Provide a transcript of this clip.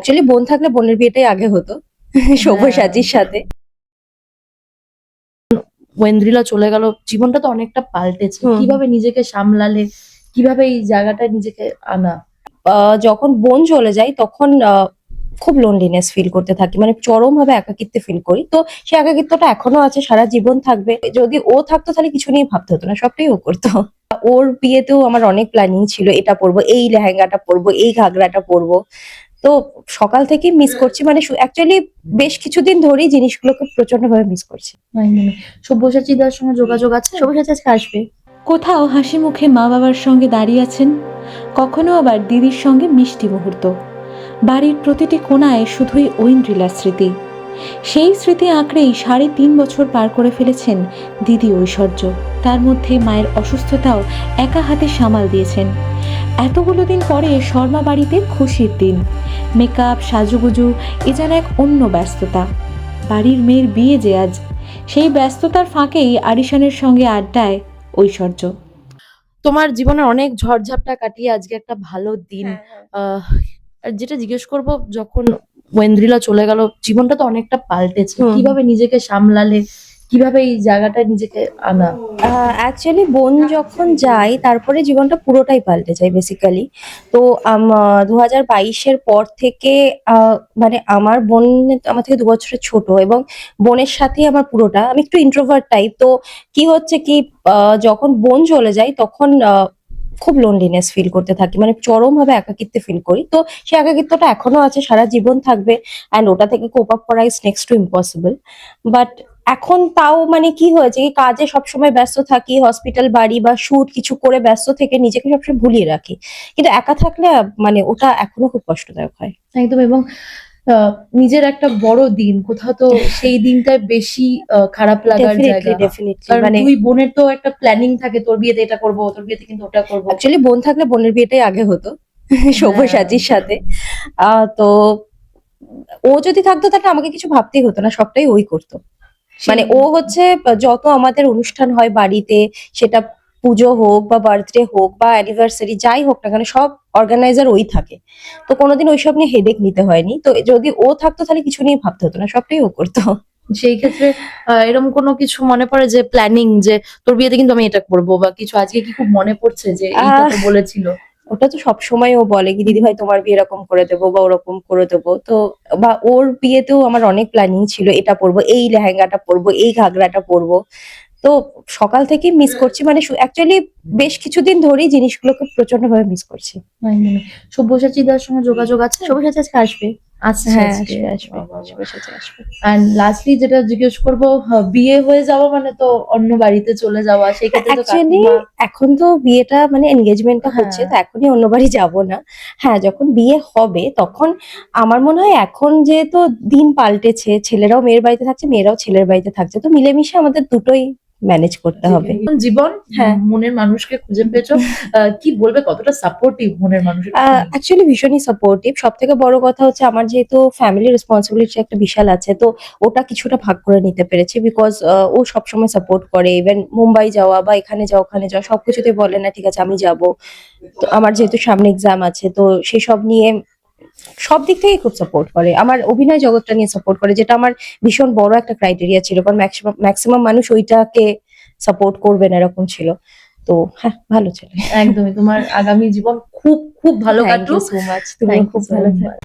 Actually বোন থাকলে বোনের বিয়েটাই আগে হতো সব্যসাচীর সাথে। ওয়েন্দ্রিলা চলে গেল, জীবনটা তো অনেকটা পাল্টেছে। কিভাবে নিজেকে সামলালে, কিভাবে এই জায়গাটা নিজেকে আনা? যখন বোন চলে যায় তখন খুব লোনলিনেস ফিল করতে থাকি, মানে চরম ভাবে একাকিত্ব ফিল করি। তো সেই একাকিত্বটা এখনো আছে, সারা জীবন থাকবে। যদি ও থাকতো তাহলে কিছু নিয়ে ভাবতে হতো না, সবটাই ও করতো। ওর বিয়েতেও আমার অনেক প্ল্যানিং ছিল, এটা পরবো, এই লেহেঙ্গাটা পরবো, এই ঘাগরাটা পরবো। তো সকাল থেকে মিস করছি, মানে অ্যাকচুয়ালি বেশ কিছুদিন ধরেই জিনিসগুলোকে প্রচন্ড ভাবে মিস করছি। সব্যসাচীদার সঙ্গে যোগাযোগ আছে? সব্যসাচী আজকে আসবে। কোথাও হাসি মুখে মা বাবার সঙ্গে দাঁড়িয়ে আছেন, কখনো আবার দিদির সঙ্গে মিষ্টি মুহূর্ত। বাড়ির প্রতিটি কোণায় শুধুই ঐন্দ্রিলার স্মৃতি। সেই স্মৃতি আঁকড়েই 3.5 বছর পার করে ফেলেছেন দিদি ঐশ্বর্য। তার মধ্যে মায়ের অসুস্থতাও একা হাতে সামাল দিয়েছেন। এতগুলো দিন পরে শর্মা বাড়িতে খুশির দিন। মেকআপ, সাজুগুজু, এ যেন এক অন্য ব্যস্ততা। বাড়ির মেয়ের বিয়ে যে আজ, সেই ব্যস্ততার ফাঁকেই আরিশানের সঙ্গে আড্ডায় ঐশ্বর্য। তোমার জীবনের অনেক ঝড়ঝাপটা কাটিয়ে আজকে একটা ভালো দিন। আর যেটা জিজ্ঞেস করব, যখন ওয়েন্দ্রিলা চলে গেল, জীবনটা তো অনেকটা পাল্টেছে। কিভাবে নিজেকে সামলালে, কিভাবে এই জায়গাটা নিজেকে আনা? অ্যাকচুয়ালি বোন যখন যায় তারপরে জীবনটা পুরোটাই পাল্টে যায় বেসিক্যালি। তো 2022-এর পর থেকে মানে আমার বোন আমার থেকে 2 বছরের ছোট, এবং বোনের সাথেই আমার পুরোটা। আমি একটু ইন্ট্রোভার্ট টাইপ। তো কি হচ্ছে কি, যখন বোন চলে যায় তখন খুব লোনলিনেস ফিল করতে থাকি, মানে চরম ভাবে একাকিত্ব ফিল করি। তো সেই একাকিত্বটা এখনো আছে, সারা জীবন থাকবে। অ্যান্ড ওটা থেকে কোপ আপ করা is next to impossible. But এখন তাও মানে কি হয়েছে, কি কাজে সবসময় ব্যস্ত থাকি, হসপিটাল, বাড়ি বা শুট কিছু করে ব্যস্ত থেকে নিজেকে সবসময় ভুলিয়ে রাখি। কিন্তু একা থাকলে মানে ওটা এখনো খুব কষ্টদায়ক হয়। একদম। এবং নিজের একটা বড় দিন, কোথাও তো সেই দিনটায় বেশি খারাপ লাগার জায়গা। ডেফিনেটলি কারণ মানে দুই বোনের তো একটা প্ল্যানিং থাকে, তোর বিয়েতে এটা করবো, তোর বিয়েতে কিন্তু ওটা করবো। অ্যাকচুয়ালি বোন থাকলে বোনের বিয়েটাই আগে হতো সব্যসাচীর সাথে। তো ও যদি থাকতো তাহলে আমাকে কিছু ভাবতেই হতো না, সবটাই ওই করতো। মানে ও হচ্ছে যত আমাদের অনুষ্ঠান হয় বাড়িতে, সেটা পুজো হোক বা বার্থডে হোক বা অ্যানিভার্সারি যাই হোক না কেন, সব অর্গানাইজার ওই থাকে। তো কোনোদিন ওইসব নিয়ে হেডেক নিতে হয়নি। তো যদি ও থাকতো তাহলে কিছু নিয়ে ভাবতে হতো না, সবটাই ও করতো। সেই ক্ষেত্রে এরকম কোনো কিছু মনে পড়ে যে প্ল্যানিং, যে তোর বিয়েতে কিন্তু আমি এটা করবো বা কিছু? আজকে কি খুব মনে পড়ছে যে এইটা তো বলেছিল? ওটা তো সবসময় ও বলে কি, দিদি ভাই তোমার বিয়ে এরকম করে দেবো বা ওরকম করে দেবো। তো বা ওর বিয়েতেও আমার অনেক প্ল্যানিং ছিল, এটা পরবো, এই লেহেঙ্গাটা পরবো, এই ঘাগরাটা পরবো। তো সকাল থেকে মিস করছি, মানে অ্যাকচুয়ালি বেশ কিছুদিন ধরেই জিনিসগুলোকে প্রচন্ড ভাবে মিস করছি। সব্যসাচীদার সঙ্গে যোগাযোগ আছে? সব্যসাচী আজকে আসবে। হ্যাঁ, আসবে। সব্যসাচী আসবে। এন্ড লাস্টলি যেটা জিজ্ঞেস করবো, বিয়ে হয়ে যাওয়া মানে তো অন্য বাড়িতে চলে যাওয়া, সেই ক্ষেত্রে তো অ্যাকচুয়ালি কাকিমা। এখন তো বিয়েটা মানে এনগেজমেন্টটা হচ্ছে, হ্যাঁ। তো এখনই অন্য বাড়ি যাব না। হ্যাঁ, যখন বিয়ে হবে তখন আমার মনে হয়, এখন যেহেতু দিন পাল্টেছে, ছেলেরাও মেয়ের বাড়িতে থাকছে, মেয়েরাও ছেলের বাড়িতে থাকছে, তো মিলেমিশে আমাদের দুটোই ম্যানেজ করতে হবে। জীবন, হ্যাঁ। মনের মানুষকে খুঁজে পেয়েছো। কি বলবে, কতটা সাপোর্টিভ মনের মানুষ? অ্যাকচুয়ালি ভীষণই সাপোর্টিভ। সব থেকে বড় কথা হচ্ছে, আমার যেহেতু ফ্যামিলি রেসপন্সিবিলিটি একটা বিশাল আছে, তো ওটা কিছুটা ভাগ করে নিতে পেরেছে। বিকজ ও সবসময় সাপোর্ট করে। ইভেন মুম্বাই যাওয়া বা এখানে যাওয়া ওখানে যাওয়া সবকিছুতে বলে না ঠিক আছে আমি যাব। তো আমার যেহেতু সামনে এক্সাম আছে, তো সেসব নিয়ে সব দিক থেকেই খুব সাপোর্ট করে। আমার অভিনয় জগৎটা নিয়ে সাপোর্ট করে, যেটা আমার ভীষণ বড় একটা ক্রাইটেরিয়া ছিল, কারণ ম্যাক্সিমাম মানুষ ওইটাকে সাপোর্ট করবে না, এরকম ছিল। তো হ্যাঁ, ভালো ছেলে। একদমই। তোমার আগামী জীবন খুব খুব ভালো থ্যাংক ইউ কাটুক। So much. তুমি Thank you খুব so ভালো much. থাকো।